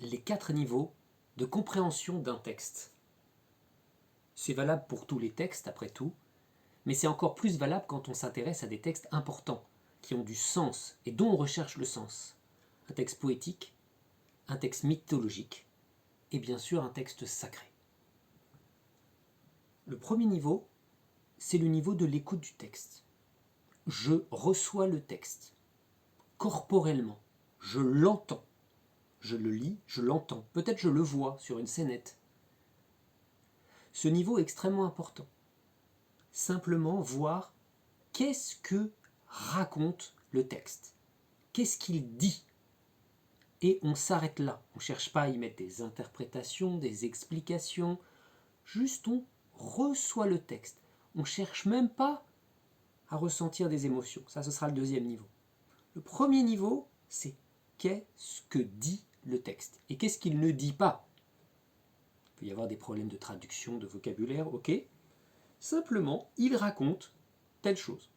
les 4 niveaux de compréhension d'un texte. C'est valable pour tous les textes, après tout, mais c'est encore plus valable quand on s'intéresse à des textes importants, qui ont du sens et dont on recherche le sens. Un texte poétique, un texte mythologique et bien sûr un texte sacré. Le premier niveau, c'est le niveau de l'écoute du texte. Je reçois le texte, corporellement, je l'entends. Je le lis, je l'entends, peut-être je le vois sur une scénette. Ce niveau est extrêmement important. Simplement voir qu'est-ce que raconte le texte, qu'est-ce qu'il dit. Et on s'arrête là, on ne cherche pas à y mettre des interprétations, des explications, juste on reçoit le texte. On ne cherche même pas à ressentir des émotions, ça ce sera le deuxième niveau. Le premier niveau, c'est qu'est-ce que dit le texte et qu'est-ce qu'il ne dit pas. Il peut y avoir des problèmes de traduction, de vocabulaire, ok. Simplement, il raconte telle chose.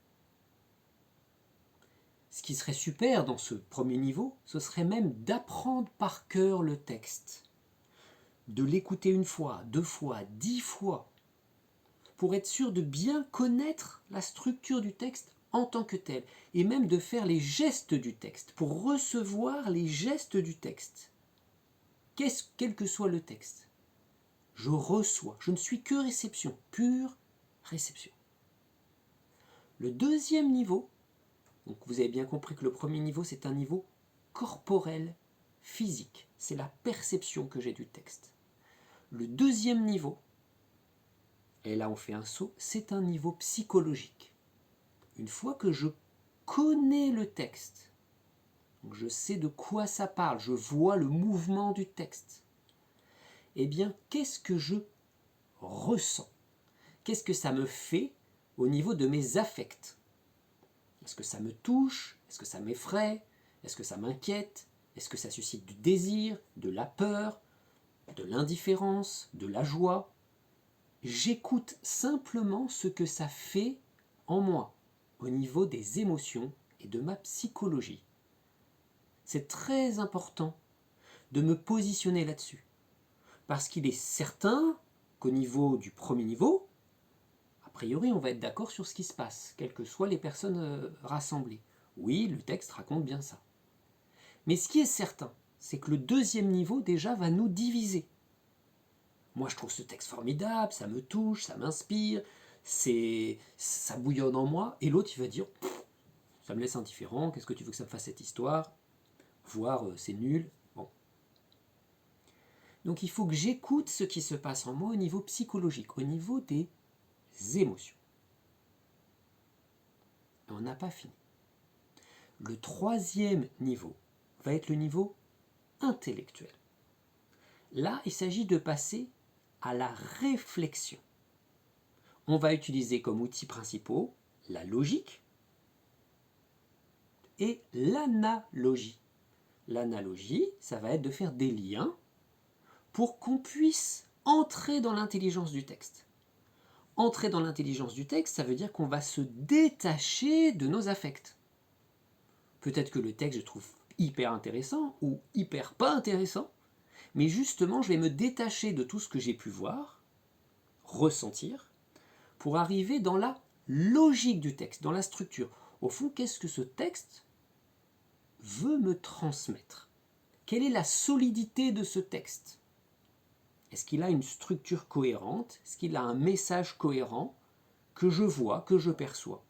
Ce qui serait super dans ce premier niveau, ce serait même d'apprendre par cœur le texte. De l'écouter une fois, 2 fois, 10 fois, pour être sûr de bien connaître la structure du texte en tant que tel, et même de faire les gestes du texte, pour recevoir les gestes du texte. Quel que soit le texte, je reçois, je ne suis que réception, pure réception. Le deuxième niveau, donc vous avez bien compris que le premier niveau c'est un niveau corporel, physique, c'est la perception que j'ai du texte. Le deuxième niveau, et là on fait un saut, c'est un niveau psychologique. Une fois que je connais le texte, donc je sais de quoi ça parle, je vois le mouvement du texte, eh bien qu'est-ce que je ressens? Qu'est-ce que ça me fait au niveau de mes affects? Est-ce que ça me touche? Est-ce que ça m'effraie? Est-ce que ça m'inquiète? Est-ce que ça suscite du désir, de la peur, de l'indifférence, de la joie? J'écoute simplement ce que ça fait en moi, au niveau des émotions et de ma psychologie. C'est très important de me positionner là-dessus, parce qu'il est certain qu'au niveau du premier niveau, a priori on va être d'accord sur ce qui se passe, quelles que soient les personnes rassemblées. Oui, le texte raconte bien ça. Mais ce qui est certain, c'est que le deuxième niveau déjà va nous diviser. Moi je trouve ce texte formidable, ça me touche, ça m'inspire, ça bouillonne en moi, et l'autre il va dire ça me laisse indifférent, qu'est-ce que tu veux que ça me fasse cette histoire, voire c'est nul. Bon. Donc il faut que j'écoute ce qui se passe en moi au niveau psychologique, au niveau des émotions. Et on n'a pas fini. Le troisième niveau va être le niveau intellectuel. Là, il s'agit de passer à la réflexion. On va utiliser comme outils principaux la logique et l'analogie. L'analogie, ça va être de faire des liens pour qu'on puisse entrer dans l'intelligence du texte. Entrer dans l'intelligence du texte, ça veut dire qu'on va se détacher de nos affects. Peut-être que le texte, je trouve hyper intéressant ou hyper pas intéressant, mais justement, je vais me détacher de tout ce que j'ai pu voir, ressentir, pour arriver dans la logique du texte, dans la structure. Au fond, qu'est-ce que ce texte veut me transmettre? Quelle est la solidité de ce texte? Est-ce qu'il a une structure cohérente? Est-ce qu'il a un message cohérent que je vois, que je perçois?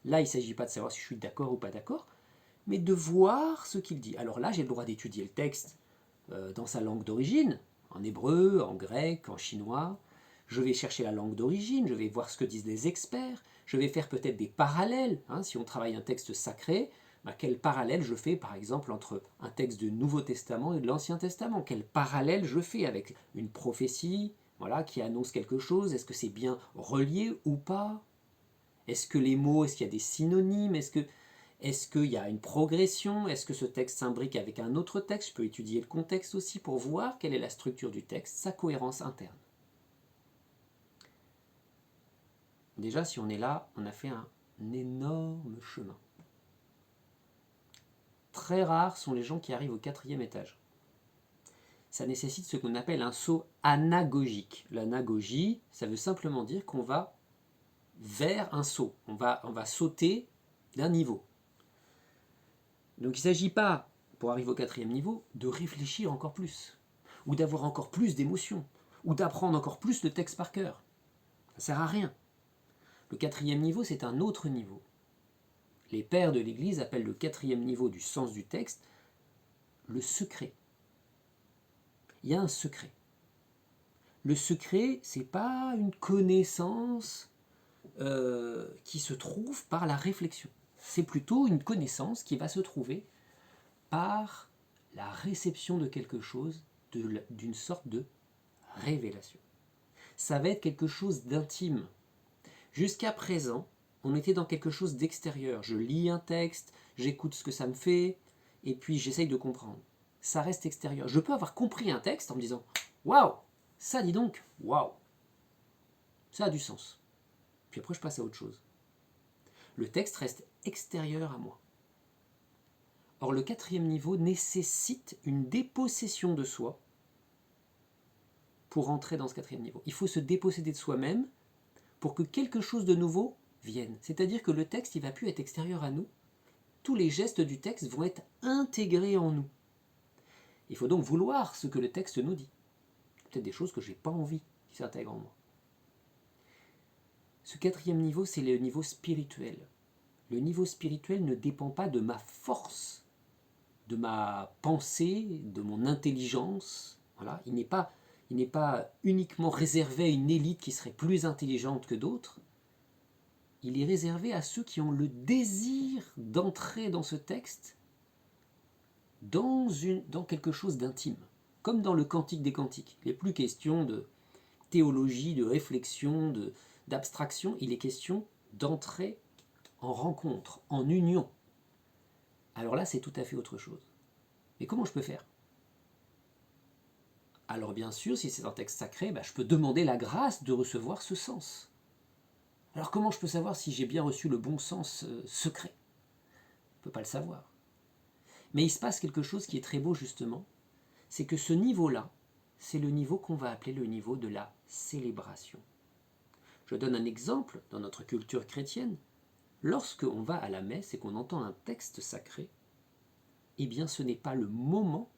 Là, il ne s'agit pas de savoir si je suis d'accord ou pas d'accord, mais de voir ce qu'il dit. Alors là, j'ai le droit d'étudier le texte dans sa langue d'origine, en hébreu, en grec, en chinois. Je vais chercher la langue d'origine, je vais voir ce que disent les experts, je vais faire peut-être des parallèles. Si on travaille un texte sacré, quel parallèle je fais par exemple entre un texte du Nouveau Testament et de l'Ancien Testament? Quel parallèle je fais avec une prophétie qui annonce quelque chose? Est-ce que c'est bien relié ou pas? Est-ce que les mots, est-ce qu'il y a des synonymes? Est-ce qu'il y a une progression? Est-ce que ce texte s'imbrique avec un autre texte? Je peux étudier le contexte aussi pour voir quelle est la structure du texte, sa cohérence interne. Déjà, si on est là, on a fait un énorme chemin. Très rares sont les gens qui arrivent au 4e étage. ça nécessite ce qu'on appelle un saut anagogique. L'anagogie, ça veut simplement dire qu'on va vers un saut. On va sauter d'un niveau. Donc il ne s'agit pas, pour arriver au 4e niveau, de réfléchir encore plus, ou d'avoir encore plus d'émotions, ou d'apprendre encore plus le texte par cœur. Ça ne sert à rien. Le 4e niveau, c'est un autre niveau. Les pères de l'Église appellent le 4e niveau du sens du texte le secret. Il y a un secret. Le secret, ce n'est pas une connaissance qui se trouve par la réflexion. C'est plutôt une connaissance qui va se trouver par la réception de quelque chose, d'une sorte de révélation. Ça va être quelque chose d'intime. Jusqu'à présent, on était dans quelque chose d'extérieur. Je lis un texte, j'écoute ce que ça me fait, et puis j'essaye de comprendre. Ça reste extérieur. Je peux avoir compris un texte en me disant « Waouh, ça dis donc, waouh, ça a du sens ». Puis après, je passe à autre chose. Le texte reste extérieur à moi. Or, le 4e niveau nécessite une dépossession de soi pour entrer dans ce 4e niveau. Il faut se déposséder de soi-même pour que quelque chose de nouveau vienne. C'est-à-dire que le texte, il ne va plus être extérieur à nous. Tous les gestes du texte vont être intégrés en nous. Il faut donc vouloir ce que le texte nous dit. Peut-être des choses que je n'ai pas envie qui s'intègrent en moi. Ce 4e niveau, c'est le niveau spirituel. Le niveau spirituel ne dépend pas de ma force, de ma pensée, de mon intelligence. Voilà. Il n'est pas uniquement réservé à une élite qui serait plus intelligente que d'autres. Il est réservé à ceux qui ont le désir d'entrer dans ce texte dans quelque chose d'intime. Comme dans le Cantique des Cantiques. Il n'est plus question de théologie, de réflexion, d'abstraction. Il est question d'entrer en rencontre, en union. Alors là, c'est tout à fait autre chose. Mais comment je peux faire? Alors bien sûr, si c'est un texte sacré, je peux demander la grâce de recevoir ce sens. Alors comment je peux savoir si j'ai bien reçu le bon sens secret? Je ne peux pas le savoir. Mais il se passe quelque chose qui est très beau justement, c'est que ce niveau-là, c'est le niveau qu'on va appeler le niveau de la célébration. Je donne un exemple dans notre culture chrétienne. Lorsque on va à la messe et qu'on entend un texte sacré, eh bien ce n'est pas le moment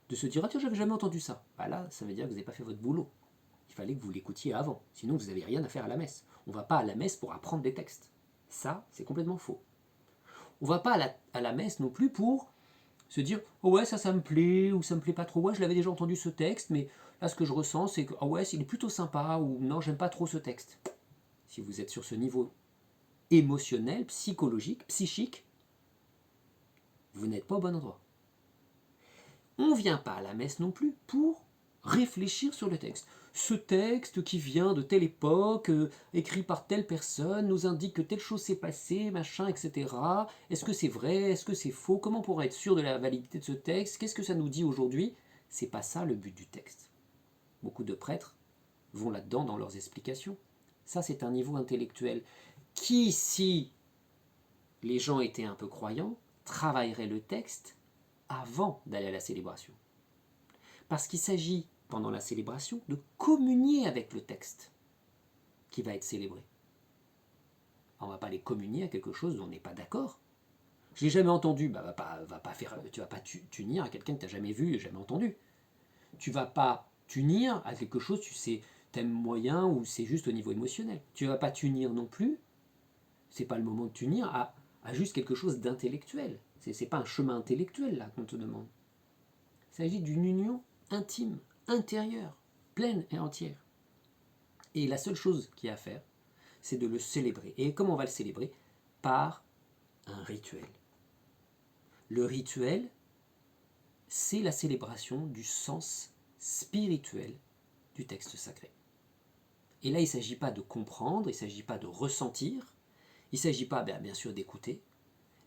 de se dire « Ah tiens, j'avais jamais entendu ça ». Là, ça veut dire que vous n'avez pas fait votre boulot. Il fallait que vous l'écoutiez avant, sinon vous n'avez rien à faire à la messe. On ne va pas à la messe pour apprendre des textes. Ça, c'est complètement faux. On ne va pas à la messe non plus pour se dire « Oh ouais, ça me plaît » ou « Ça me plaît pas trop, ouais, je l'avais déjà entendu ce texte, mais là ce que je ressens c'est que « Oh ouais, il est plutôt sympa » ou « Non, j'aime pas trop ce texte ». Si vous êtes sur ce niveau émotionnel, psychologique, psychique, vous n'êtes pas au bon endroit. On ne vient pas à la messe non plus pour réfléchir sur le texte. Ce texte qui vient de telle époque, écrit par telle personne, nous indique que telle chose s'est passée, machin, etc. Est-ce que c'est vrai? Est-ce que c'est faux? Comment pourrait être sûr de la validité de ce texte? Qu'est-ce que ça nous dit aujourd'hui? C'est pas ça le but du texte. Beaucoup de prêtres vont là-dedans dans leurs explications. Ça, c'est un niveau intellectuel qui, si les gens étaient un peu croyants, travailleraient le texte avant d'aller à la célébration. Parce qu'il s'agit, pendant la célébration, de communier avec le texte qui va être célébré. On ne va pas aller communier à quelque chose dont on n'est pas d'accord. Je ne l'ai jamais entendu, tu ne vas pas t'unir à quelqu'un que tu n'as jamais vu et jamais entendu. Tu ne vas pas t'unir à quelque chose, tu sais, t'aimes moyen ou c'est juste au niveau émotionnel. Tu ne vas pas t'unir non plus, c'est pas le moment de t'unir à juste quelque chose d'intellectuel. C'est pas un chemin intellectuel là qu'on te demande. Il s'agit d'une union intime, intérieure, pleine et entière. Et la seule chose qu'il y a à faire, c'est de le célébrer. Et comment on va le célébrer? Par un rituel. Le rituel, c'est la célébration du sens spirituel du texte sacré. Et là, il ne s'agit pas de comprendre, il ne s'agit pas de ressentir, il ne s'agit pas, bien sûr, d'écouter,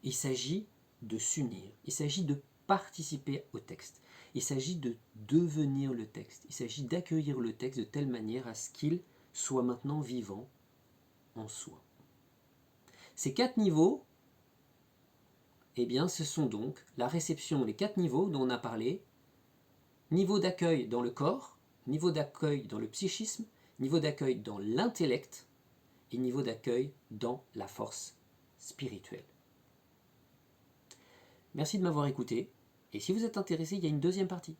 il s'agit de s'unir, il s'agit de participer au texte, il s'agit de devenir le texte, il s'agit d'accueillir le texte de telle manière à ce qu'il soit maintenant vivant en soi. Ces 4 niveaux, eh bien, ce sont donc la réception, les 4 niveaux dont on a parlé, Niveau d'accueil dans le corps, niveau d'accueil dans le psychisme, niveau d'accueil dans l'intellect et niveau d'accueil dans la force spirituelle. Merci de m'avoir écouté. Et si vous êtes intéressé, il y a une deuxième partie.